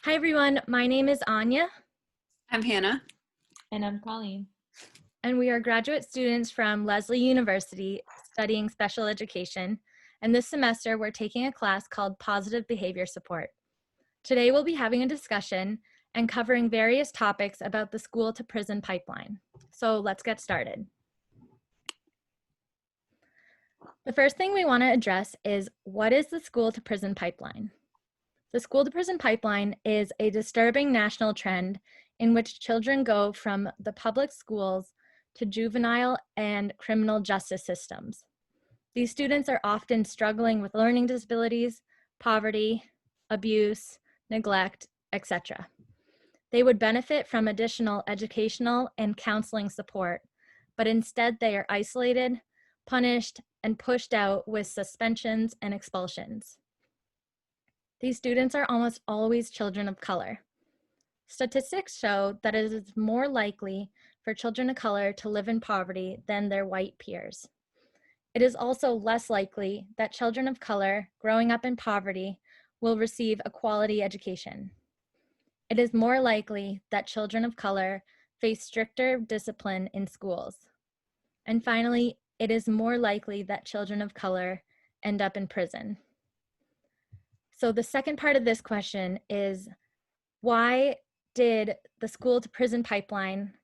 Hi everyone, my name is Anya. I'm Hannah. And I'm Colleen. And we are graduate students from Lesley University studying special education. And this semester we're taking a class called Positive Behavior Support. Today we'll be having a discussion and covering various topics about the school to prison pipeline. So let's get started. The first thing we want to address is, what is the school to prison pipeline? The school to prison pipeline is a disturbing national trend in which children go from the public schools to juvenile and criminal justice systems. These students are often struggling with learning disabilities, poverty, abuse, neglect, etc. They would benefit from additional educational and counseling support, but instead they are isolated, punished, and pushed out with suspensions and expulsions. These students are almost always children of color. Statistics show that it is more likely for children of color to live in poverty than their white peers. It is also less likely that children of color growing up in poverty will receive a quality education. It is more likely that children of color face stricter discipline in schools. And finally, it is more likely that children of color end up in prison. So the second part of this question is, why did the school to prison pipeline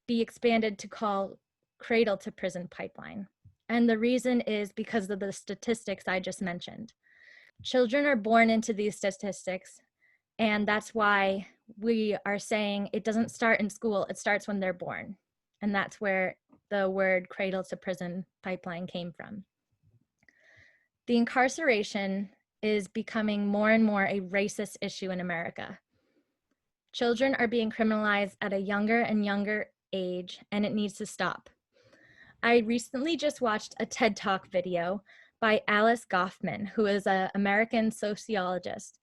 be expanded to call cradle to prison pipeline? And the reason is because of the statistics I just mentioned. Children are born into these statistics, and that's why we are saying it doesn't start in school, it starts when they're born. And that's where the word cradle to prison pipeline came from. The incarceration is becoming more and more a racist issue in America. Children are being criminalized at a younger and younger age, and it needs to stop. I recently just watched a TED Talk video by Alice Goffman, who is an American sociologist.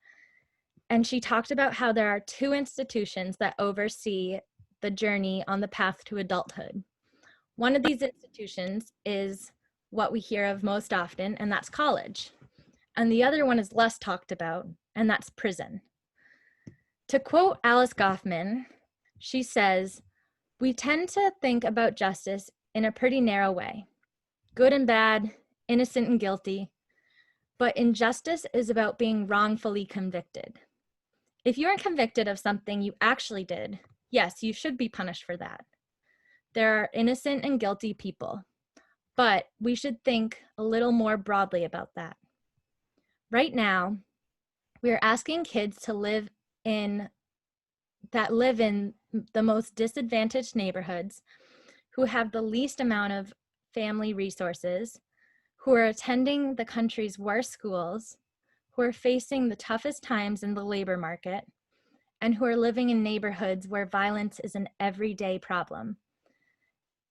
And she talked about how there are two institutions that oversee the journey on the path to adulthood. One of these institutions is what we hear of most often, and that's college. And the other one is less talked about, and that's prison. To quote Alice Goffman, she says, "We tend to think about justice in a pretty narrow way. Good and bad, innocent and guilty. But injustice is about being wrongfully convicted. If you are convicted of something you actually did, yes, you should be punished for that. There are innocent and guilty people, but we should think a little more broadly about that. Right now, we are asking kids to live in the most disadvantaged neighborhoods, who have the least amount of family resources, who are attending the country's worst schools, who are facing the toughest times in the labor market, and who are living in neighborhoods where violence is an everyday problem.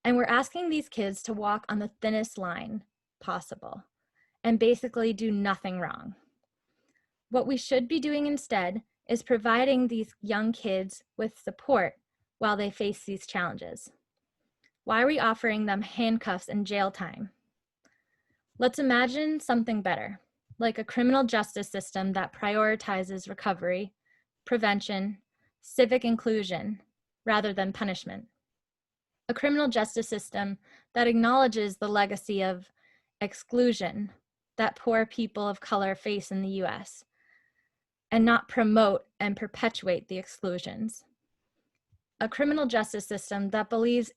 And we're asking these kids to walk on the thinnest line possible and basically do nothing wrong. What we should be doing instead is providing these young kids with support while they face these challenges. Why are we offering them handcuffs and jail time? Let's imagine something better, like a criminal justice system that prioritizes recovery, prevention, civic inclusion, rather than punishment. A criminal justice system that acknowledges the legacy of exclusion that poor people of color face in the US, and not promote and perpetuate the exclusions. A criminal justice system that believes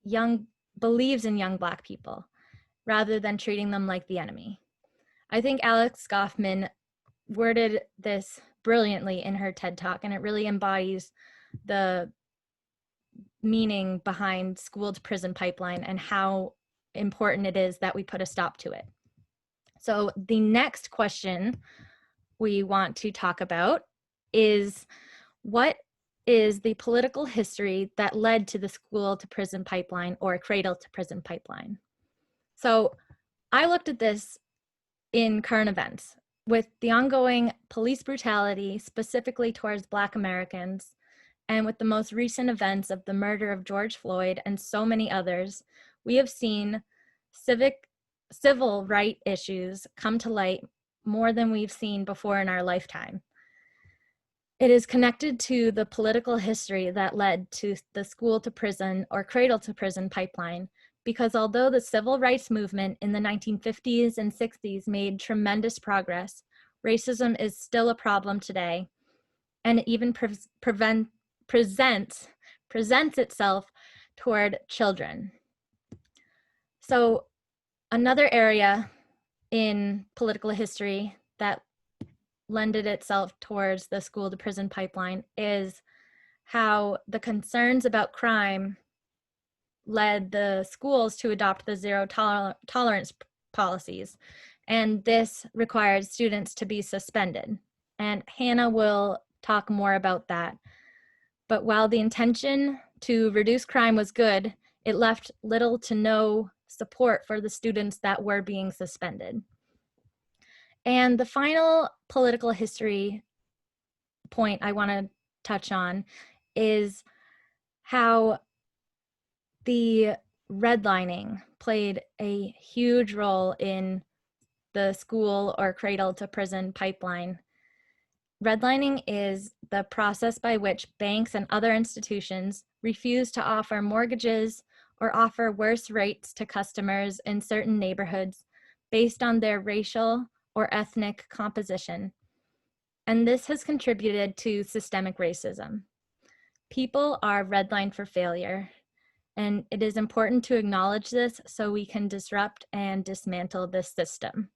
in young Black people, rather than treating them like the enemy. I think Alex Goffman worded this brilliantly in her TED Talk, and it really embodies the meaning behind school to prison pipeline and how important it is that we put a stop to it. So the next question we want to talk about is, what is the political history that led to the school to prison pipeline or cradle to prison pipeline? So I looked at this in current events with the ongoing police brutality, specifically towards Black Americans, and with the most recent events of the murder of George Floyd and so many others. We have seen civil right issues come to light more than we've seen before in our lifetime. It is connected to the political history that led to the school to prison or cradle to prison pipeline, because although the civil rights movement in the 1950s and 60s made tremendous progress, racism is still a problem today, and it even presents itself toward children. So another area in political history that lended itself towards the school to prison pipeline is how the concerns about crime led the schools to adopt the zero tolerance policies. And this required students to be suspended. And Hannah will talk more about that. But while the intention to reduce crime was good, it left little to no support for the students that were being suspended. And the final political history point I want to touch on is how the redlining played a huge role in the school or cradle to prison pipeline. Redlining is the process by which banks and other institutions refuse to offer mortgages or offer worse rates to customers in certain neighborhoods based on their racial or ethnic composition. And this has contributed to systemic racism. People are redlined for failure, and it is important to acknowledge this so we can disrupt and dismantle this system.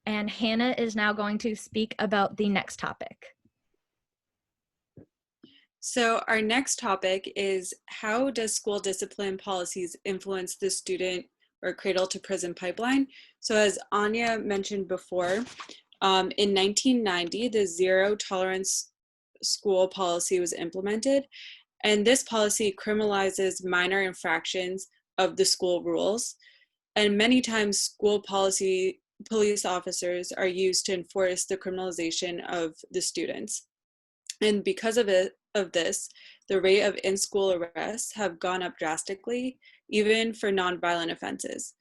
And Hannah is now going to speak about the next topic. So our next topic is, how does school discipline policies influence the student or cradle to prison pipeline? So as Anya mentioned before, in 1990, the zero tolerance school policy was implemented, and this policy criminalizes minor infractions of the school rules. And many times school police officers are used to enforce the criminalization of the students. And because of this, the rate of in-school arrests have gone up drastically, even for nonviolent offenses.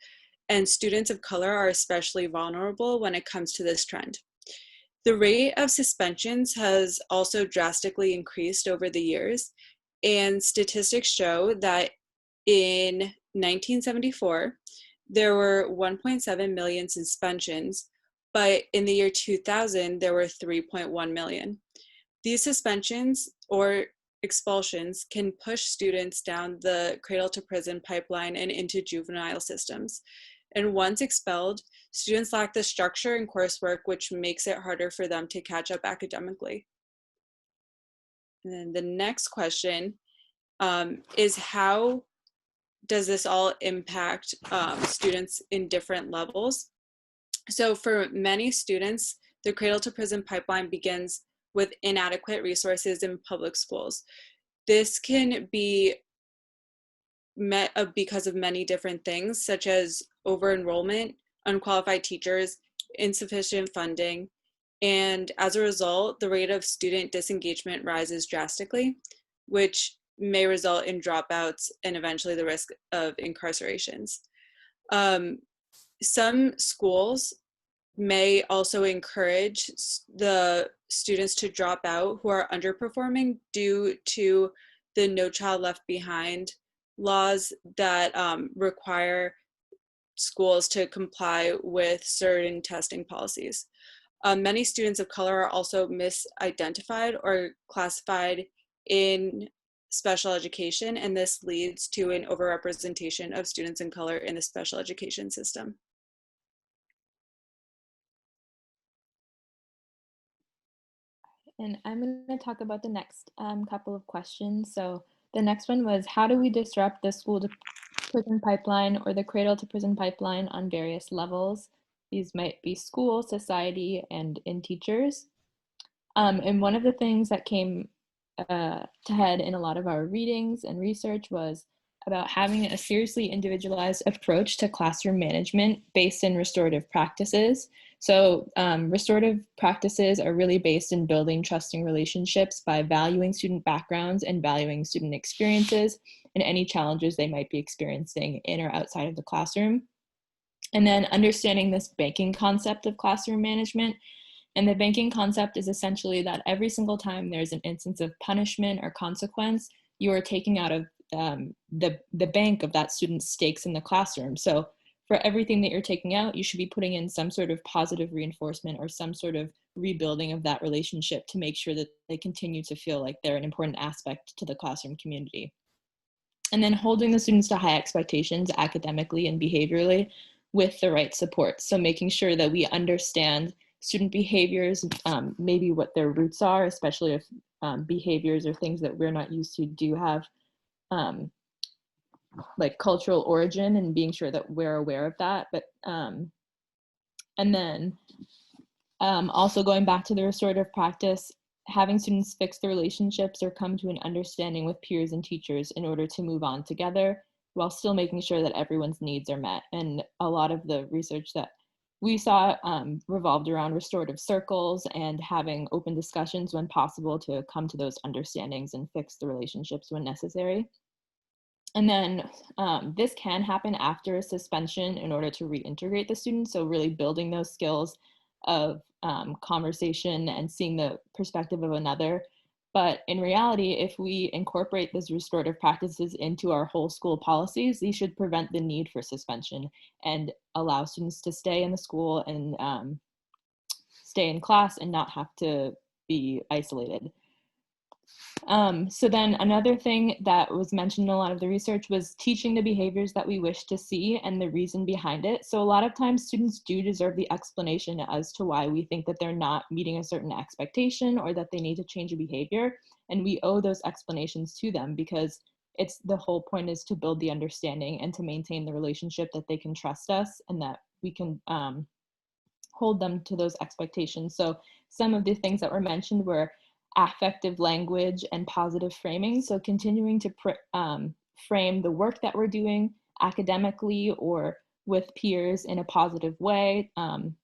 And students of color are especially vulnerable when it comes to this trend. The rate of suspensions has also drastically increased over the years, and statistics show that in 1974, there were 1.7 million suspensions, but in the year 2000, there were 3.1 million. These suspensions or expulsions can push students down the cradle to prison pipeline and into juvenile systems. And once expelled, students lack the structure and coursework, which makes it harder for them to catch up academically. And then the next question is, how does this all impact students in different levels? So for many students, the cradle to prison pipeline begins with inadequate resources in public schools. This can be met because of many different things, such as over-enrollment, unqualified teachers, insufficient funding, and as a result, the rate of student disengagement rises drastically, which may result in dropouts and eventually the risk of incarcerations. Some schools may also encourage the students to drop out who are underperforming due to the No Child Left Behind laws that require schools to comply with certain testing policies. Many students of color are also misidentified or classified in special education, and this leads to an overrepresentation of students of color in the special education system. And I'm going to talk about the next couple of questions. So the next one was, how do we disrupt the school to prison pipeline or the cradle to prison pipeline on various levels? These might be school, society, and in teachers. And one of the things that came to head in a lot of our readings and research was about having a seriously individualized approach to classroom management based in restorative practices. So restorative practices are really based in building trusting relationships by valuing student backgrounds and valuing student experiences and any challenges they might be experiencing in or outside of the classroom. And then understanding this banking concept of classroom management And the banking concept is essentially that every single time there's an instance of punishment or consequence, you are taking out of the bank of that student's stakes in the classroom. So for everything that you're taking out, you should be putting in some sort of positive reinforcement or some sort of rebuilding of that relationship to make sure that they continue to feel like they're an important aspect to the classroom community. And then holding the students to high expectations academically and behaviorally with the right support. So making sure that we understand student behaviors, maybe what their roots are, especially if behaviors or things that we're not used to do have like cultural origin, and being sure that we're aware of that. But and then also going back to the restorative practice, having students fix the relationships or come to an understanding with peers and teachers in order to move on together, while still making sure that everyone's needs are met. And a lot of the research that we saw revolved around restorative circles and having open discussions when possible to come to those understandings and fix the relationships when necessary. And then this can happen after a suspension in order to reintegrate the students. So really building those skills of conversation and seeing the perspective of another. But in reality, if we incorporate these restorative practices into our whole school policies, these should prevent the need for suspension and allow students to stay in the school and stay in class and not have to be isolated. So then another thing that was mentioned in a lot of the research was teaching the behaviors that we wish to see and the reason behind it. So a lot of times students do deserve the explanation as to why we think that they're not meeting a certain expectation or that they need to change a behavior. And we owe those explanations to them, because it's the whole point is to build the understanding and to maintain the relationship that they can trust us and that we can hold them to those expectations. So some of the things that were mentioned were affective language and positive framing. So continuing to frame the work that we're doing academically or with peers in a positive way. And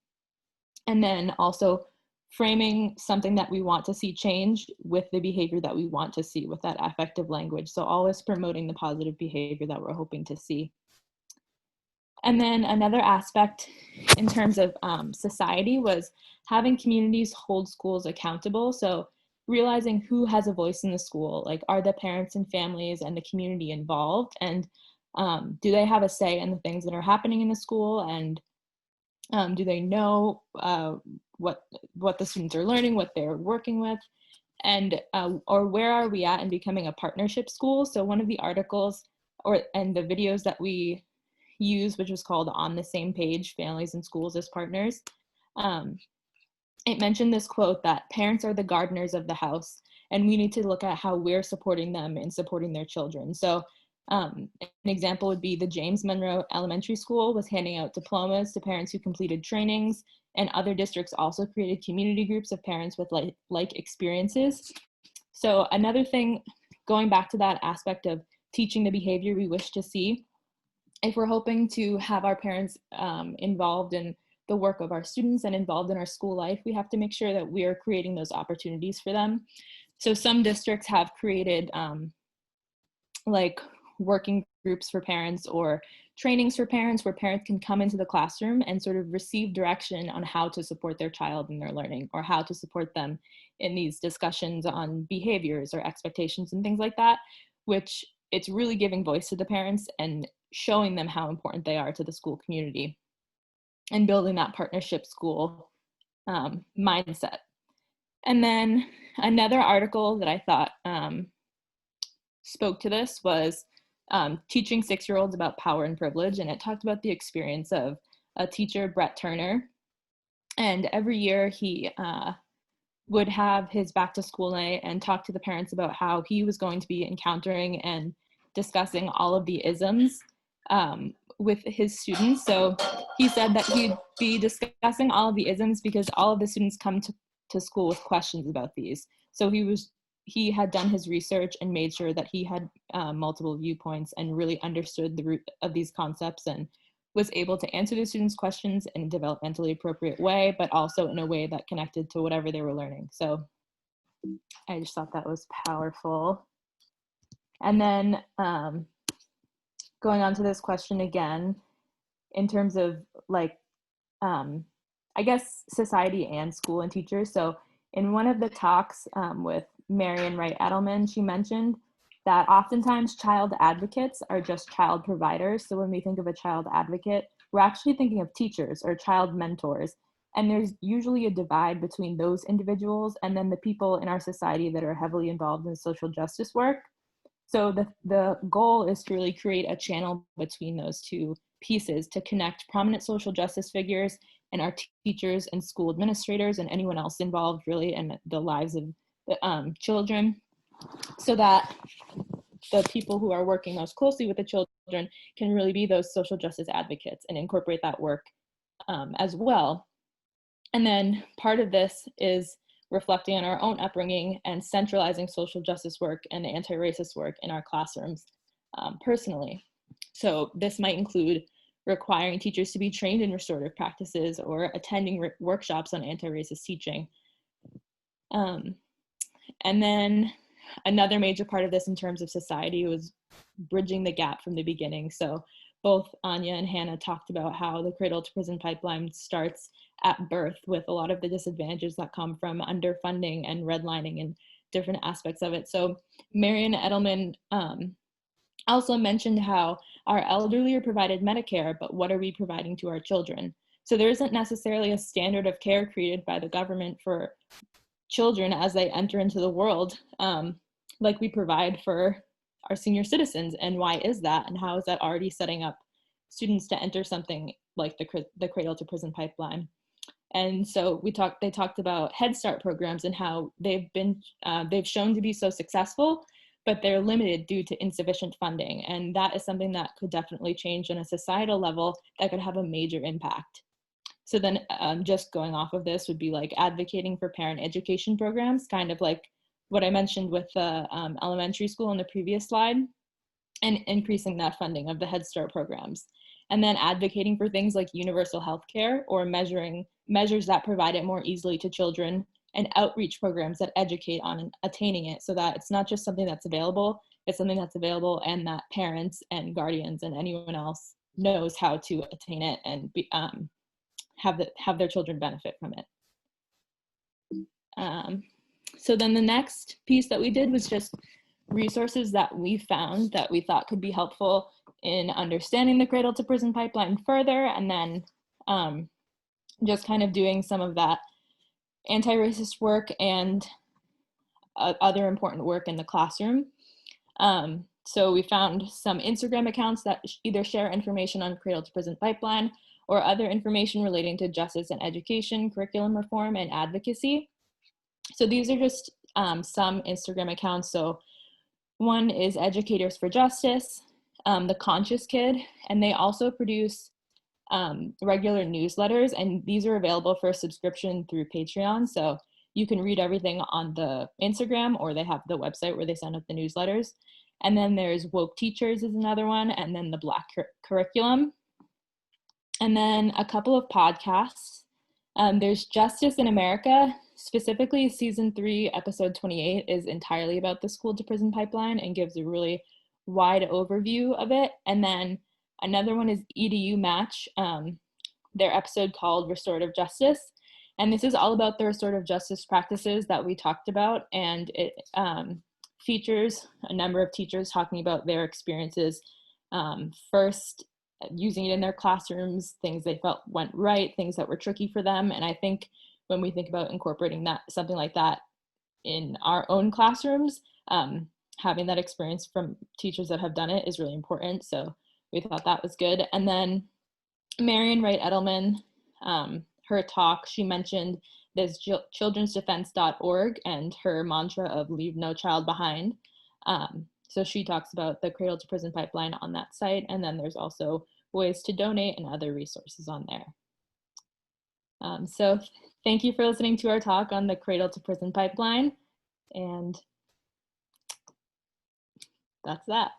then also framing something that we want to see change with the behavior that we want to see with that affective language. So always promoting the positive behavior that we're hoping to see. And then another aspect in terms of society was having communities hold schools accountable. So realizing who has a voice in the school, like are the parents and families and the community involved, and do they have a say in the things that are happening in the school, and do they know what the students are learning, what they're working with, and or where are we at in becoming a partnership school. So one of the articles and the videos that we use, which was called On the Same Page, Families and Schools as Partners, it mentioned this quote that parents are the gardeners of the house, and we need to look at how we're supporting them in supporting their children. So an example would be the James Monroe Elementary School was handing out diplomas to parents who completed trainings, and other districts also created community groups of parents with like experiences. So another thing, going back to that aspect of teaching the behavior we wish to see, if we're hoping to have our parents involved in the work of our students and involved in our school life, we have to make sure that we are creating those opportunities for them. So some districts have created like working groups for parents or trainings for parents where parents can come into the classroom and sort of receive direction on how to support their child in their learning, or how to support them in these discussions on behaviors or expectations and things like that, which it's really giving voice to the parents and showing them how important they are to the school community and building that partnership school mindset. And then another article that I thought spoke to this was teaching 6-year-olds about power and privilege. And it talked about the experience of a teacher, Brett Turner. And every year he would have his back to school night and talk to the parents about how he was going to be encountering and discussing all of the isms with his students. So he said that he'd be discussing all of the isms because all of the students come to school with questions about these. So he had done his research and made sure that he had multiple viewpoints and really understood the root of these concepts and was able to answer the students' questions in a developmentally appropriate way, but also in a way that connected to whatever they were learning. So I just thought that was powerful. And then going on to this question again, in terms of like I guess, society and school and teachers. So in one of the talks with Marian Wright Edelman, she mentioned that oftentimes child advocates are just child providers. So when we think of a child advocate, we're actually thinking of teachers or child mentors. And there's usually a divide between those individuals and then the people in our society that are heavily involved in social justice work. So the goal is to really create a channel between those two pieces to connect prominent social justice figures and our teachers and school administrators and anyone else involved really in the lives of the children, so that the people who are working most closely with the children can really be those social justice advocates and incorporate that work as well. And then part of this is reflecting on our own upbringing and centralizing social justice work and anti-racist work in our classrooms personally. So this might include requiring teachers to be trained in restorative practices or attending workshops on anti-racist teaching. And then another major part of this in terms of society was bridging the gap from the beginning. So both Anya and Hannah talked about how the cradle to prison pipeline starts at birth with a lot of the disadvantages that come from underfunding and redlining and different aspects of it. So Marian Edelman also mentioned how our elderly are provided Medicare, but what are we providing to our children? So there isn't necessarily a standard of care created by the government for children as they enter into the world, like we provide for our senior citizens. And why is that? And how is that already setting up students to enter something like the cradle to prison pipeline? And so they talked about Head Start programs and how they've shown to be so successful, but they're limited due to insufficient funding. And that is something that could definitely change on a societal level that could have a major impact. So then just going off of this would be like advocating for parent education programs, kind of like what I mentioned with the elementary school in the previous slide, and increasing that funding of the Head Start programs. And then advocating for things like universal health care or measures that provide it more easily to children, and outreach programs that educate on attaining it, so that it's not just something that's available, it's something that's available and that parents and guardians and anyone else knows how to attain it and have their children benefit from it. So then the next piece that we did was just resources that we found that we thought could be helpful in understanding the cradle to prison pipeline further, and then just kind of doing some of that anti-racist work and other important work in the classroom. So we found some Instagram accounts that either share information on cradle to prison pipeline or other information relating to justice and education, curriculum reform, and advocacy. So these are just some Instagram accounts. So one is Educators for Justice, The Conscious Kid, and they also produce regular newsletters, and these are available for subscription through Patreon. So you can read everything on the Instagram, or they have the website where they send out the newsletters. And then there's Woke Teachers is another one, and then the Black Curriculum. And then a couple of podcasts. There's Justice in America, specifically season 3, episode 28 is entirely about the school to prison pipeline and gives a really wide overview of it. And then another one is EDU Match, their episode called Restorative Justice. And this is all about the restorative justice practices that we talked about. And it features a number of teachers talking about their experiences, first using it in their classrooms, things they felt went right, things that were tricky for them. And I think when we think about incorporating something like that in our own classrooms, having that experience from teachers that have done it is really important. So we thought that was good. And then Marian Wright Edelman, her talk, she mentioned this childrensdefense.org and her mantra of leave no child behind. So she talks about the cradle to prison pipeline on that site. And then there's also ways to donate and other resources on there. So thank you for listening to our talk on the cradle to prison pipeline. And that's that.